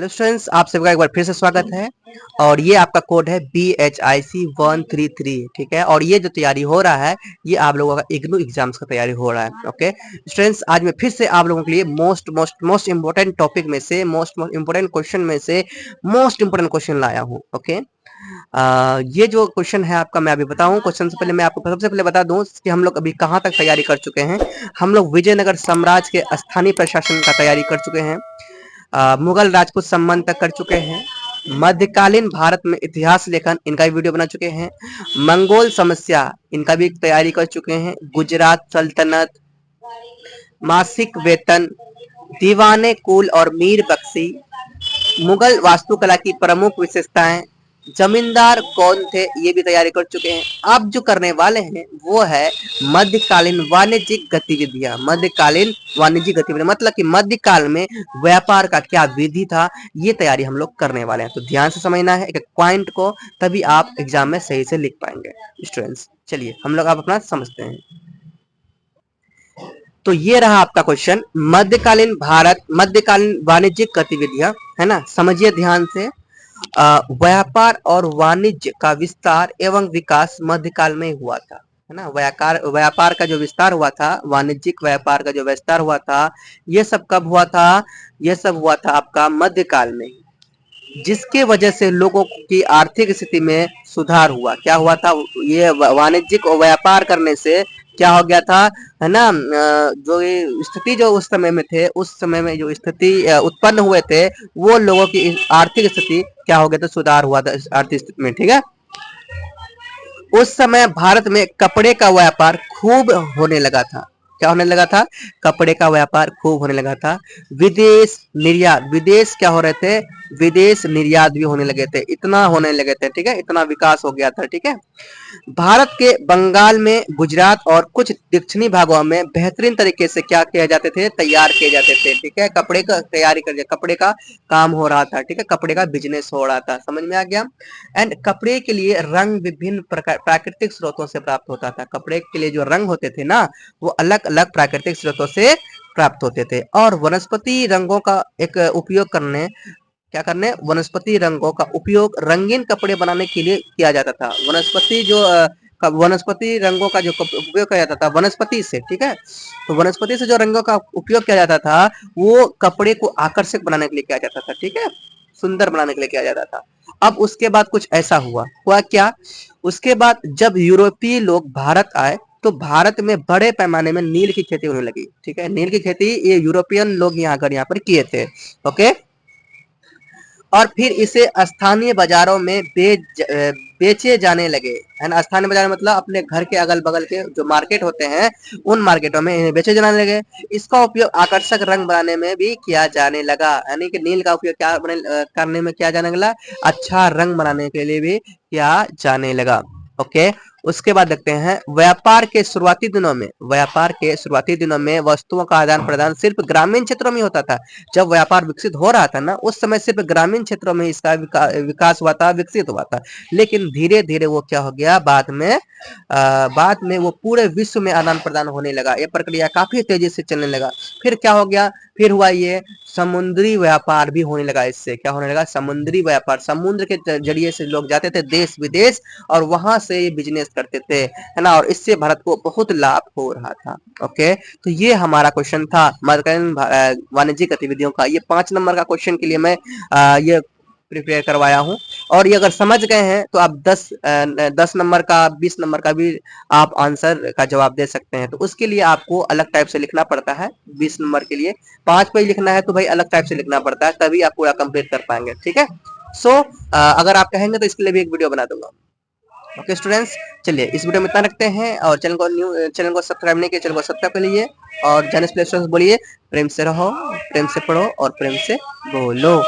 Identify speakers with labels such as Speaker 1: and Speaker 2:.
Speaker 1: Hello students, आप सबका एक बार फिर से स्वागत है। और ये आपका कोड है BHIC133, ठीक है। और ये जो तैयारी हो रहा है ये आप लोगों का इग्नू एग्जाम्स का तैयारी हो रहा है। ओके स्टूडेंट्स, आज मैं फिर से आप लोगों के लिए मोस्ट इंपोर्टेंट टॉपिक में से मोस्ट इंपोर्टेंट क्वेश्चन में से मोस्ट इंपोर्टेंट क्वेश्चन लाया हूँ। ओके ये जो क्वेश्चन है आपका, मैं अभी बताऊं। क्वेश्चन से पहले मैं आपको सबसे पहले बता दूं कि हम लोग अभी कहाँ तक तैयारी कर चुके हैं। हम लोग विजयनगर साम्राज्य के स्थानीय प्रशासन का तैयारी कर चुके हैं, मुगल राजपूत संबंध तक कर चुके हैं, मध्यकालीन भारत में इतिहास लेखन इनका भी वीडियो बना चुके हैं, मंगोल समस्या इनका भी तैयारी कर चुके हैं, गुजरात सल्तनत, मासिक वेतन, दीवाने कुल और मीर बख्शी, मुगल वास्तुकला की प्रमुख विशेषताएं, जमींदार कौन थे, ये भी तैयारी कर चुके हैं। अब जो करने वाले हैं वो है मध्यकालीन वाणिज्यिक गतिविधियां। मध्यकालीन वाणिज्यिक गतिविधियां मतलब कि मध्यकाल में व्यापार का क्या विधि था, ये तैयारी हम लोग करने वाले हैं। तो ध्यान से समझना है एक एक पॉइंट को, तभी आप एग्जाम में सही से लिख पाएंगे। स्टूडेंट्स चलिए हम लोग आप अपना समझते हैं। तो ये रहा आपका क्वेश्चन, मध्यकालीन भारत, मध्यकालीन वाणिज्यिक गतिविधियां, है ना। समझिए ध्यान से। व्यापार और वाणिज्य का विस्तार एवं विकास मध्यकाल में हुआ था, है ना। व्यापार का जो विस्तार हुआ था, वाणिज्यिक व्यापार का जो विस्तार हुआ था, ये सब कब हुआ था? ये सब हुआ था आपका मध्यकाल में, जिसके वजह से लोगों की आर्थिक स्थिति में सुधार हुआ। क्या हुआ था? ये वाणिज्यिक व्यापार करने से क्या हो गया था, है ना। जो ये स्थिति जो उस समय में थे, उस समय में जो स्थिति उत्पन्न हुए थे, वो लोगों की आर्थिक स्थिति क्या हो गया था, सुधार हुआ था आर्थिक स्थिति में, ठीक है। उस समय भारत में कपड़े का व्यापार खूब होने लगा था। क्या होने लगा था? कपड़े का व्यापार खूब होने लगा था। विदेश निर्यात, विदेश क्या हो रहे थे? विदेश निर्यात भी होने लगे थे, इतना होने लगे थे, ठीक है। इतना विकास हो गया था, ठीक है। भारत के बंगाल में, गुजरात और कुछ दक्षिणी भागों में बेहतरीन तरीके से क्या किए जाते थे? तैयार किए जाते थे, ठीक है। कपड़े का तैयारी कर, कपड़े का काम हो रहा था, ठीक है। कपड़े का बिजनेस हो रहा था, समझ में आ गया। एंड कपड़े के लिए रंग विभिन्न प्राकृतिक स्रोतों से प्राप्त होता था। कपड़े के लिए जो रंग होते थे ना, वो अलग अलग प्राकृतिक स्रोतों से प्राप्त होते थे। और वनस्पति रंगों का एक उपयोग करने, क्या करने, वनस्पति रंगों का उपयोग रंगीन कपड़े बनाने के लिए किया जाता था। वनस्पति जो वनस्पति रंगों का जो उपयोग किया जाता था वनस्पति से, ठीक है। तो वनस्पति से जो रंगों का उपयोग किया जाता था, वो कपड़े को आकर्षक बनाने के लिए किया जाता था, ठीक है, सुंदर बनाने के लिए किया जाता था। अब उसके बाद कुछ ऐसा हुआ क्या? उसके बाद जब यूरोपीय लोग भारत आए, तो भारत में बड़े पैमाने में नील की खेती होने लगी, ठीक है। नील की खेती ये यूरोपियन लोग यहाँ पर किए थे, ओके। और फिर इसे स्थानीय बाजारों में बेचे जाने लगे, है ना। स्थानीय बाजार मतलब अपने घर के अगल बगल के जो मार्केट होते हैं, उन मार्केटों में इन्हें बेचे जाने लगे। इसका उपयोग आकर्षक रंग बनाने में भी किया जाने लगा, यानी कि नील का उपयोग क्या करने में किया जाने लगा? अच्छा रंग बनाने के लिए भी किया जाने लगा, ओके। उसके बाद देखते हैं, व्यापार के शुरुआती दिनों में, व्यापार के शुरुआती दिनों में वस्तुओं का आदान प्रदान सिर्फ ग्रामीण क्षेत्रों में होता था। जब व्यापार विकसित हो रहा था ना, उस समय सिर्फ ग्रामीण क्षेत्रों में इसका विकास हुआ था, विकसित हुआ था। लेकिन धीरे धीरे वो क्या हो गया, बाद में वो पूरे विश्व में आदान प्रदान होने लगा। ये प्रक्रिया काफी तेजी से चलने लगा। फिर क्या हो गया? फिर हुआ ये समुद्री व्यापार भी होने लगा। इससे क्या होने लगा? समुद्री व्यापार, समुद्र के जरिए से लोग जाते थे देश विदेश और वहां से ये बिजनेस करते थे, है ना। और इससे भारत को बहुत लाभ हो रहा था, ओके। तो ये हमारा क्वेश्चन था मध्यकालीन वाणिज्यिक गतिविधियों का। ये 5 नंबर का क्वेश्चन के लिए मैं ये प्रिपेयर करवाया हूँ। और ये अगर समझ गए हैं तो आप 10 नंबर का, 20 नंबर का भी आप आंसर का जवाब दे सकते हैं। तो उसके लिए आपको अलग टाइप से लिखना पड़ता है। 20 नंबर के लिए 5 पेज लिखना है तो भाई अलग टाइप से लिखना पड़ता है, तभी आप पूरा कंप्लीट कर पाएंगे, ठीक है। सो अगर आप कहेंगे तो इसके लिए भी एक वीडियो बना दूंगा, ओके स्टूडेंट्स। चलिए इस वीडियो में इतना रखते हैं। और चैनल को सब्सक्राइब नहीं किया, चैनल को सब्सक्राइब कर लीजिए। और जाने से बोलिए, प्रेम से रहो, प्रेम से पढ़ो और प्रेम से बोलो।